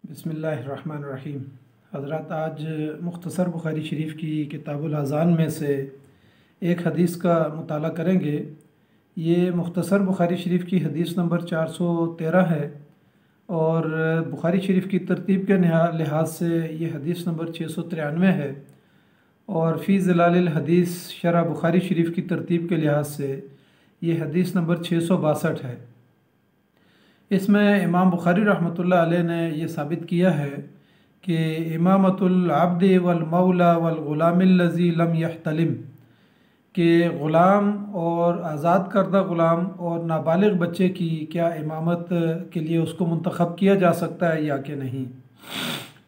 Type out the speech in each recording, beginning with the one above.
बिस्मिल्लाहिर्रहमानिर्रहीम। हज़रत आज मुख्तसर बुखारी शरीफ की किताबुल अज़ान में से एक हदीस का मुताला करेंगे। ये मुख्तसर बुखारी शरीफ की हदीस नंबर 413 है और बुखारी शरीफ की तरतीब के लिहाज से ये हदीस नंबर 693 है और फ़ी ज़िलालिल हदीस शरह बुखारी शरीफ की तरतीब के लिहाज से ये हदीस नंबर 662 है। इसमें इमाम बुखारी रहमतुल्लाह अलैह ने यह साबित किया है कि इमामतुल अब्द वल मौला वल ग़ुलामिल्लज़ी लम यहतलिम कि ग़ुलाम और आज़ाद करदा ग़ुलाम और नाबालिग बच्चे की क्या इमामत के लिए उसको मुंतखब किया जा सकता है या कि नहीं।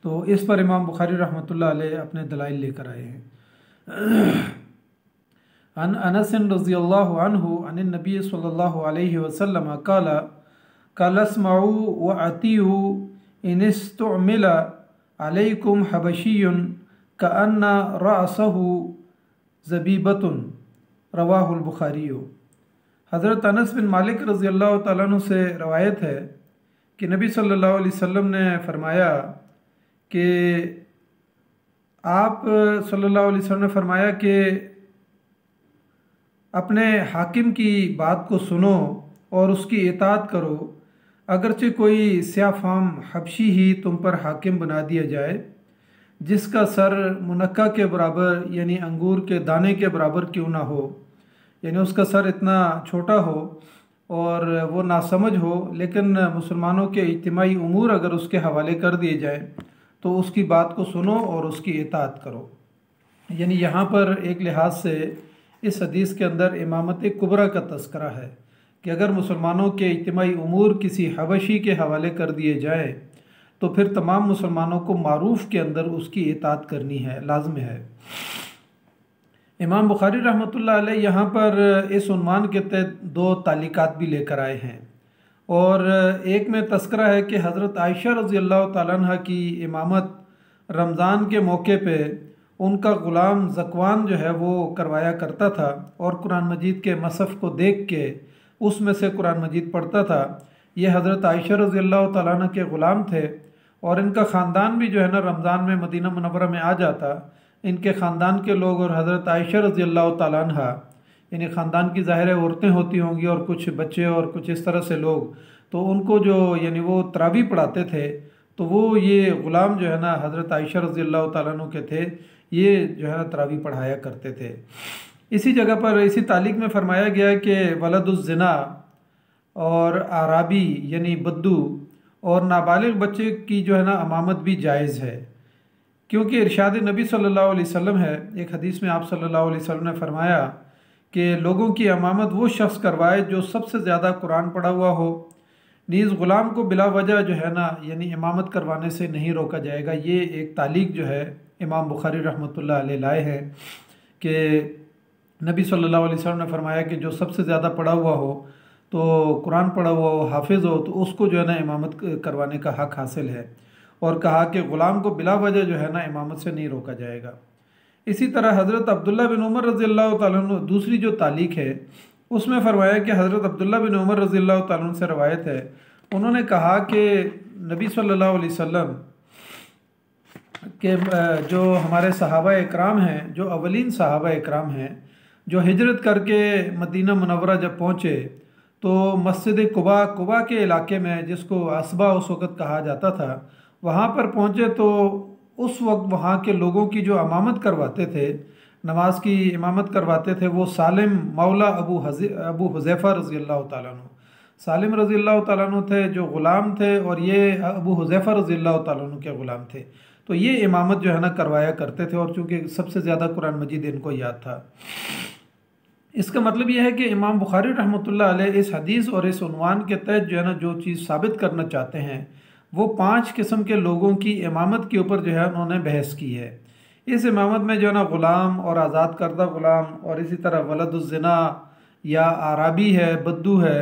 तो इस पर इमाम बुखारी रहमतुल्लाह अलैह अपने दलाइल लेकर आए हैं। अन अनस रज़ियल्लाहु अन्हु अन नबी सल्लल्लाहु अलैहि वसल्लम क़ाला कलस्मऊ व अतीउ इनिस्तुमिल अलैकुम हबशियुन कअन्ना रअसहु ज़बीबतुन रवाहुल बुखारी। हज़रत अनस बिन मालिक रज़ियल्लाहु तआला अन्हु से रवायत है कि नबी सल्लल्लाहु अलैहि वसल्लम ने फरमाया कि आप सल्लल्लाहु अलैहि वसल्लम ने फरमाया कि अपने हाकिम की बात को सुनो और उसकी इताअत करो, अगरचे कोई स्याफाम हबशी ही तुम पर हाकिम बना दिया जाए जिसका सर मुनक्का के बराबर यानी अंगूर के दाने के बराबर क्यों ना हो, यानी उसका सर इतना छोटा हो और वो नासमझ हो, लेकिन मुसलमानों के इज्तिमाई उमूर अगर उसके हवाले कर दिए जाए तो उसकी बात को सुनो और उसकी इताअत करो। यानी यहाँ पर एक लिहाज से इस हदीस के अंदर इमामत कुबरा का तस्करा है कि अगर मुसलमानों के इज्तिमाई उमूर किसी हबशी के हवाले कर दिए जाए तो फिर तमाम मुसलमानों को मारूफ़ के अंदर उसकी इताअत करनी है, लाज़िम है। इमाम बुखारी रहमतुल्लाह अलैह यहाँ पर इस उन्वान के तहत दो तालिकात भी लेकर आए हैं और एक में तस्करा है कि हज़रत आयशा रज़ियल्लाहु ताला अन्हा की इमामत रमज़ान के मौके पे उनका ग़ुलाम ज़कवान जो है वो करवाया करता था और कुरान मजीद के मसफ़ को देख के उसमें से कुरान मजीद पढ़ता था। ये हज़रत आयशा रज़ियल्लाहु ताला अन्हा के ग़ुलाम थे और इनका ख़ानदान भी जो है ना रमज़ान में मदीना मुनव्वरा में आ जाता। इनके ख़ानदान के लोग और हज़रत आयशा रज़ियल्लाहु ताला अन्हा यानी ख़ानदान की ज़ाहिर औरतें होती होंगी और कुछ बच्चे और कुछ इस तरह से लोग, तो उनको जो यानी वो तरावी पढ़ाते थे तो वो ये ग़ुलाम जो है ना हज़रत आयशा रज़ियल्लाहु ताला अन्हा के थे, ये जो है ना तरावी पढ़ाया करते थे। इसी जगह पर इसी तालीक में फरमाया गया कि वलदुज़्ज़िना और आराबी यानी बद्दू और नाबालिग बच्चे की जो है ना अमामत भी जायज़ है, क्योंकि इरशाद नबी सल्लल्लाहु अलैहि वसल्लम है। एक हदीस में आप सल्लल्लाहु अलैहि वसल्लम ने फरमाया कि लोगों की अमामत वो शख्स करवाए जो सबसे ज़्यादा कुरान पढ़ा हुआ हो, नीज़ ग़ुलाम को बिला वजह जो है ना यानी इमामत करवाने से नहीं रोका जाएगा। ये एक तालीक जो है इमाम बुखारी रहमतुल्लाह अलैह लाए हैं कि नबी सल्लल्लाहु अलैहि वसल्लम ने फरमाया कि जो सबसे ज़्यादा पढ़ा हुआ हो, तो कुरान पढ़ा हुआ हो, हाफिज़ हो, तो उसको जो है ना इमामत करवाने का हक़ हासिल है और कहा कि ग़ुलाम को बिला वजह जो है ना इमामत से नहीं रोका जाएगा। इसी तरह हज़रत अब्दुल्ला बिन उमर रज़ियल्लाहु ताला अन्हु दूसरी जो तालीक है उसमें फरमाया कि हज़रत अब्दुल्ला बिन उमर रज़ियल्लाहु ताला अन्हु से रवायत है, उन्होंने कहा कि नबी सल्लल्लाहु अलैहि वसल्लम के जो हमारे सहाबा इकराम हैं, जो अवलीन सहाबा इकराम हैं, जो हिजरत करके मदीना मुनव्वरा जब पहुँचे तो मस्जिद कुबा के इलाके में, जिसको असबा उस वक़्त कहा जाता था, वहाँ पर पहुँचे तो उस वक्त वहाँ के लोगों की जो इमामत करवाते थे, नमाज की इमामत करवाते थे, वो सालिम मौला अबू हुज़ैफ़ा रज़ियल्लाहु ताला अन्हु, सालिम रज़ियल्लाहु ताला अन्हु थे जो ग़ुलाम थे और ये अबू हुज़ैफ़ा रज़ियल्लाहु ताला अन्हु के ग़ुलाम थे। तो ये इमामत जो है ना करवाया करते थे और चूँकि सबसे ज़्यादा कुरान मजीद इनको याद था। इसका मतलब यह है कि इमाम बुखारी रहमतुल्लाह अलैह इस हदीस और इस उन्वान के तहत जो है ना जो चीज़ साबित करना चाहते हैं वो 5 किस्म के लोगों की इमामत के ऊपर जो है उन्होंने बहस की है। इस इमामत में जो है ना ग़ुलाम और आज़ाद करदा ग़ुलाम और इसी तरह वलदुज़्ज़िना या आराबी है, बद्दू है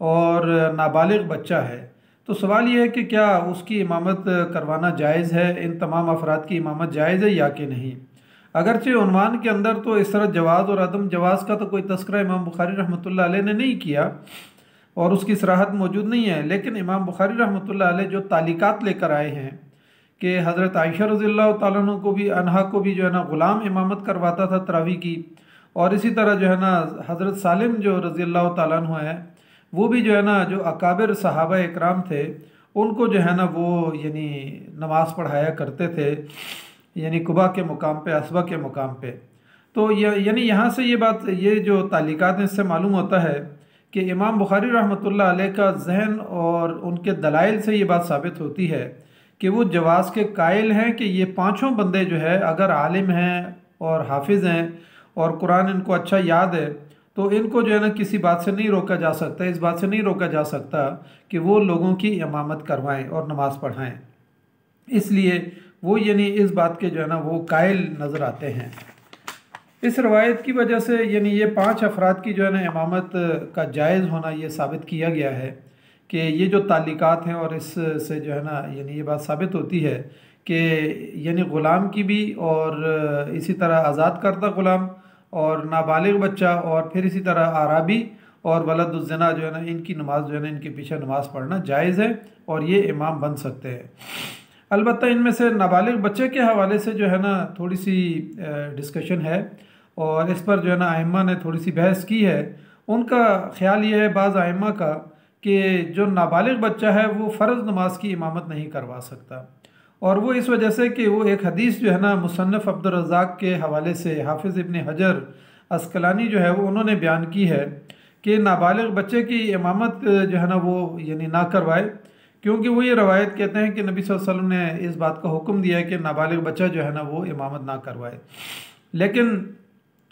और नाबालिग बच्चा है। तो सवाल यह है कि क्या उसकी इमामत करवाना जायज़ है, इन तमाम अफराद की इमामत जायज़ है या कि नहीं। अगरचे उन्वान के अंदर तो इस तरह जवाज़ और अदम जवाज़ का तो कोई तस्करा इमाम बुखारी रहमतुल्लाह अलैह ने नहीं किया, और उसकी सराहत मौजूद नहीं है। लेकिन इमाम बुखारी रहमतुल्लाह अलैह जो तालिकात लेकर आए हैं कि हज़रत आयशा रज़ियल्लाहु ताला अन्हा को भी जो है ना ग़ुलाम इमामत करवाता था तरावी की, और इसी तरह जो है ना हज़रत सालिम जो रज़ियल्लाहु ताला अन्हु है वो भी जो है ना जो अकाबिर सहाबा इकराम थे उनको जो है ना वो यानी नमाज़ पढ़ाया करते थे, यानी कुबा के मुकाम पे, असबा के मुकाम पे। तो यानी यहाँ से ये जो तालिकात हैं इससे मालूम होता है कि इमाम बुखारी रहमतुल्लाह अलैह का जहन और उनके दलाइल से ये बात साबित होती है कि वो जवाज़ के कायल हैं कि ये पांचों बंदे जो है अगर आलिम हैं और हाफिज़ हैं और कुरान इनको अच्छा याद है तो इनको जो है ना किसी बात से नहीं रोका जा सकता, इस बात से नहीं रोका जा सकता कि वो लोगों की इमामत करवाएं और नमाज़ पढ़ाएं। इसलिए वो यानी इस बात के जो है ना वो कायल नज़र आते हैं। इस रवायत की वजह से यानी ये 5 अफराद की जो है ना इमामत का जायज़ होना ये साबित किया गया है कि ये जो तालिकात हैं, और इससे जो है ना यानी ये बात साबित होती है कि यानी ग़ुलाम की भी और इसी तरह आज़ाद करदा ग़ुलाम और नाबालिग बच्चा और फिर इसी तरह आराबी और वलदुज़्ज़िना जो है ना इनकी नमाज़ जो है ना इनके पीछे नमाज़ पढ़ना जायज़ है और ये इमाम बन सकते हैं। अलबत्ता इनमें से नाबालिग बच्चे के हवाले से जो है ना थोड़ी सी डिस्कशन है और इस पर जो है ना आइम्मा ने थोड़ी सी बहस की है। उनका ख्याल ये है बाज़ आइम्मा का कि जो नाबालिग बच्चा है वो फ़र्ज़ नमाज की इमामत नहीं करवा सकता, और वो इस वजह से कि वो एक हदीस जो है ना मुसन्नफ़ अब्दुर रज़्ज़ाक़ के हवाले से हाफिज़ इब्न हजर अस्क़लानी जो है वो उन्होंने बयान की है कि नाबालिग बच्चे की इमामत जो है ना वो यानी ना करवाए, क्योंकि वो ये रवायत कहते हैं कि नबी सल्लल्लाहु अलैहि वसल्लम ने इस बात का हुक्म दिया है कि नाबालिग बच्चा जो है ना वो इमामत ना करवाए। लेकिन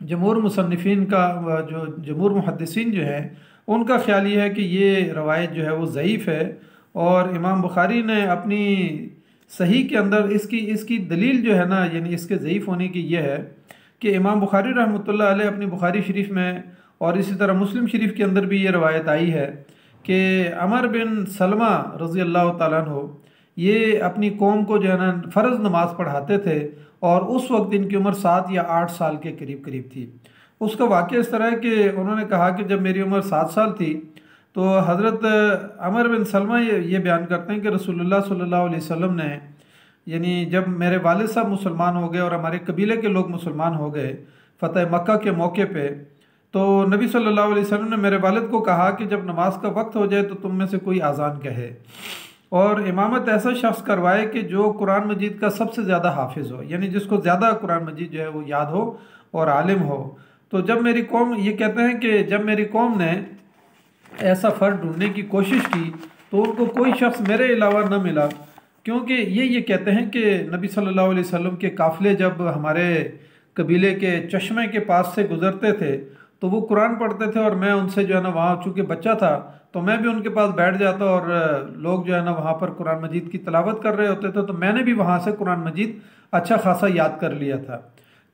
जमहूर मुसन्निफ़ीन का जो जमहूर मुहद्दिसीन जो है उनका ख्याल ये है कि ये रवायत जो है वो ज़ईफ़ है, और इमाम बुखारी ने अपनी सही के अंदर इसकी दलील जो है ना यानी इसके ज़ईफ़ होने की ये है कि इमाम बुखारी रहमतुल्लाह अलैह अपनी बुखारी शरीफ में और इसी तरह मुस्लिम शरीफ के अंदर भी ये रवायत आई है कि अमर बिन सलमा रज़ी अल्लाह तआला अन्हु ये अपनी कौम को जो है ना फ़र्ज़ नमाज पढ़ाते थे, और उस वक्त इनकी उम्र 7 या 8 साल के करीब करीब थी। उसका वाक़या इस तरह है कि उन्होंने कहा कि जब मेरी उम्र 7 साल थी तो हज़रत अमर बिन सलमा ये बयान करते हैं कि रसूलुल्लाह सल्लल्लाहु अलैहि वसल्लम ने यानी जब मेरे वालिद साहब मुसलमान हो गए और हमारे कबीले के लोग मुसलमान हो गए फ़तह मक्का के मौके पे, तो नबी सल्लल्लाहु अलैहि वसल्लम ने मेरे वालिद को कहा कि जब नमाज का वक्त हो जाए तो तुम में से कोई आज़ान कहे और इमामत ऐसा शख्स करवाए कि जो कुरान मजीद का सबसे ज़्यादा हाफिज़ हो, यानी जिसको ज़्यादा कुरान मजीद जो है वो याद हो और आलिम हो। तो जब मेरी कौम, ये कहते हैं कि जब मेरी कौम ने ऐसा फ़र्द ढूंढने की कोशिश की तो उनको कोई शख्स मेरे अलावा न मिला, क्योंकि ये कहते हैं कि नबी सल्लल्लाहु अलैहि वसल्लम के काफ़िले जब हमारे कबीले के चश्मे के पास से गुज़रते थे तो वो कुरान पढ़ते थे, और मैं उनसे जो है ना वहाँ चूँकि बच्चा था तो मैं भी उनके पास बैठ जाता, और लोग जो है ना वहाँ पर कुरान मजीद की तिलावत कर रहे होते थे तो मैंने भी वहाँ से कुरान मजीद अच्छा खासा याद कर लिया था।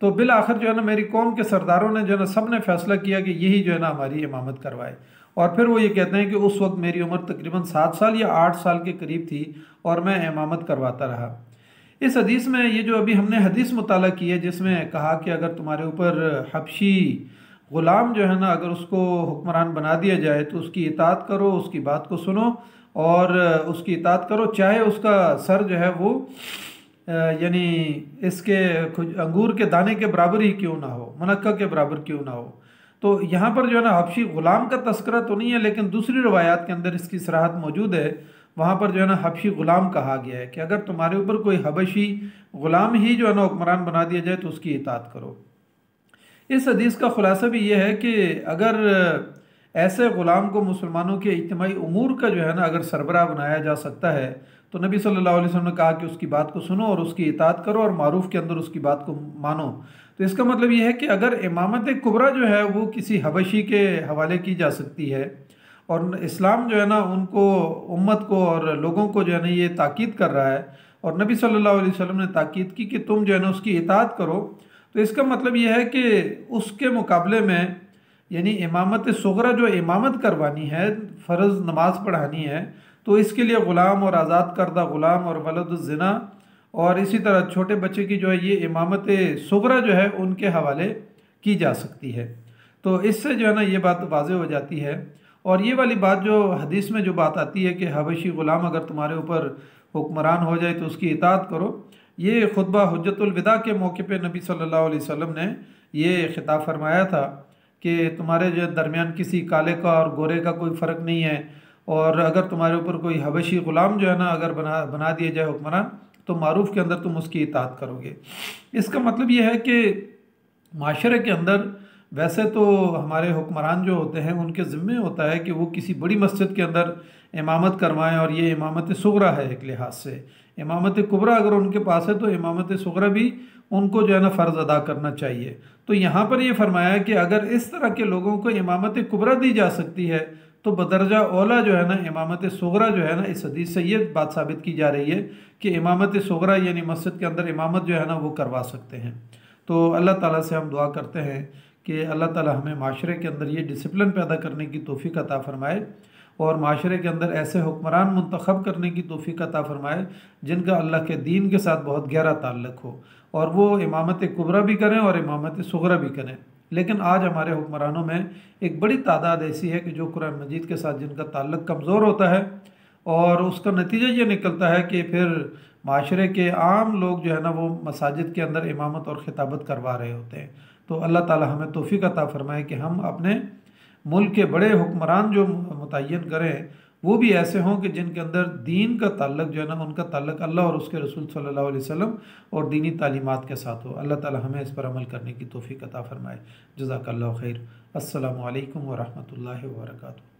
तो बिल आखिर जो है ना मेरी कौम के सरदारों ने जो है ना सब ने फैसला किया कि यही जो है ना हमारी इमामत करवाए, और फिर वो ये कहते हैं कि उस वक्त मेरी उम्र तकरीबन 7 साल या 8 साल के करीब थी और मैं इमामत करवाता रहा। इस हदीस में ये जो अभी हमने हदीस मुताला की है जिसमें कहा कि अगर तुम्हारे ऊपर हबशी ग़ुलाम जो है ना अगर उसको हुक्मरान बना दिया जाए तो उसकी इताअत करो, उसकी बात को सुनो और उसकी इताअत करो, चाहे उसका सर जो है वो यानी इसके अंगूर के दाने के बराबर ही क्यों ना हो, मुनक्का के बराबर क्यों ना हो। तो यहाँ पर जो है ना हबशी ग़ुलाम का तस्करा तो नहीं है, लेकिन दूसरी रवायात के अंदर इसकी सराहत मौजूद है। वहाँ पर जो है ना हबशी ग़ुलाम कहा गया है कि अगर तुम्हारे ऊपर कोई हबशी ग़ुलाम ही जो है ना हुक्मरान बना दिया जाए तो उसकी इताअत करो। इस हदीस का खुलासा भी ये है कि अगर ऐसे ग़ुलाम को मुसलमानों के इज्तिमाई उमूर का जो है ना अगर सरबराह बनाया जा सकता है तो नबी सल्लल्लाहु अलैहि वसल्लम ने कहा कि उसकी बात को सुनो और उसकी इताअत करो और मारूफ़ के अंदर उसकी बात को मानो। तो इसका मतलब ये है कि अगर इमामत कुबरा जो है वो किसी हबशी के हवाले की जा सकती है, और इस्लाम जो है ना उनको उम्मत को और लोगों को जो है ना ये ताकीद कर रहा है, और नबी सल्लल्लाहु अलैहि वसल्लम ने ताकीद की कि तुम जो है ना उसकी इताअत करो, तो इसका मतलब यह है कि उसके मुकाबले में यानी इमामत सुगरा जो इमामत करवानी है, फ़र्ज़ नमाज पढ़ानी है, तो इसके लिए ग़ुलाम और आज़ाद करदा ग़ुलाम और वलदुज़्ज़िना और इसी तरह छोटे बच्चे की जो है ये इमामत सुगरा जो है उनके हवाले की जा सकती है। तो इससे जो है ना ये बात वाज़ेह हो जाती है। और ये वाली बात जो हदीस में जो बात आती है कि हबशी ग़ुलाम अगर तुम्हारे ऊपर हुक्मरान हो जाए तो उसकी इताअत करो, ये खुतबा हुज्जतुल विदा के मौके पे नबी सल्लल्लाहु अलैहि वसल्लम ने ये खिताब फरमाया था कि तुम्हारे जो दरमियान किसी काले का और गोरे का कोई फ़र्क नहीं है, और अगर तुम्हारे ऊपर कोई हबशी ग़ुलाम जो है ना अगर बना दिया जाए हुक्मरान, तो मारूफ़ के अंदर तुम उसकी इताअत करोगे। इसका मतलब ये है कि माशरे के अंदर वैसे तो हमारे हुक्मरान जो होते हैं उनके ज़िम्मे होता है कि वो किसी बड़ी मस्जिद के अंदर इमामत करवाएं, और ये इमामत सुगरा है एक लिहाज से। इमामत कुबरा अगर उनके पास है तो इमामत सुगरा भी उनको जो है ना फ़र्ज़ अदा करना चाहिए। तो यहाँ पर ये फरमाया कि अगर इस तरह के लोगों को इमामत कुबरा दी जा सकती है तो बदरजा औला जो है ना इमामत सुगरा जो है ना, इस हदीस से ये बात साबित की जा रही है कि इमामत सुगरा यानी मस्जिद के अंदर इमामत जो है ना वो करवा सकते हैं। तो अल्लाह ताला से हम दुआ करते हैं कि अल्लाह ताला हमें माशरे के अंदर ये डिसिप्लिन पैदा करने की तौफीक अता फ़रमाए, और माशरे के अंदर ऐसे हुक्मरान मुंतखब करने की तौफीक अता फ़रमाए जिनका अल्लाह के दीन के साथ बहुत गहरा ताल्लुक़ हो, और वो इमामत कुबरा भी करें और इमामत सुगरा भी करें। लेकिन आज हमारे हुक्मरानों में एक बड़ी तादाद ऐसी है कि जो कुरान मजीद के साथ जिनका ताल्लुक़ कमज़ोर होता है, और उसका नतीजा ये निकलता है कि फिर माशरे के आम लोग जो है ना वो मसाजिद के अंदर इमामत और खिताबत करवा रहे होते हैं। तो अल्लाह ताला हमें तौफीक अता फ़रमाए कि हम अपने मुल्क के बड़े हुक्मरान जो मुतय्यन करें वो भी ऐसे हों कि जिनके अंदर दीन का ताल्लुक़ जो है ना उनका ताल्लुक़ अल्लाह और उसके रसूल सल्लल्लाहु अलैहि वसल्लम और दीनी तालीमात के साथ हो। अल्लाह ताला हमें इस पर अमल करने की तौफीक अता फ़रमाए। जज़ाकल्लाहु खैर। अस्सलामु अलैकुम व रहमतुल्लाहि व बरकातुहू।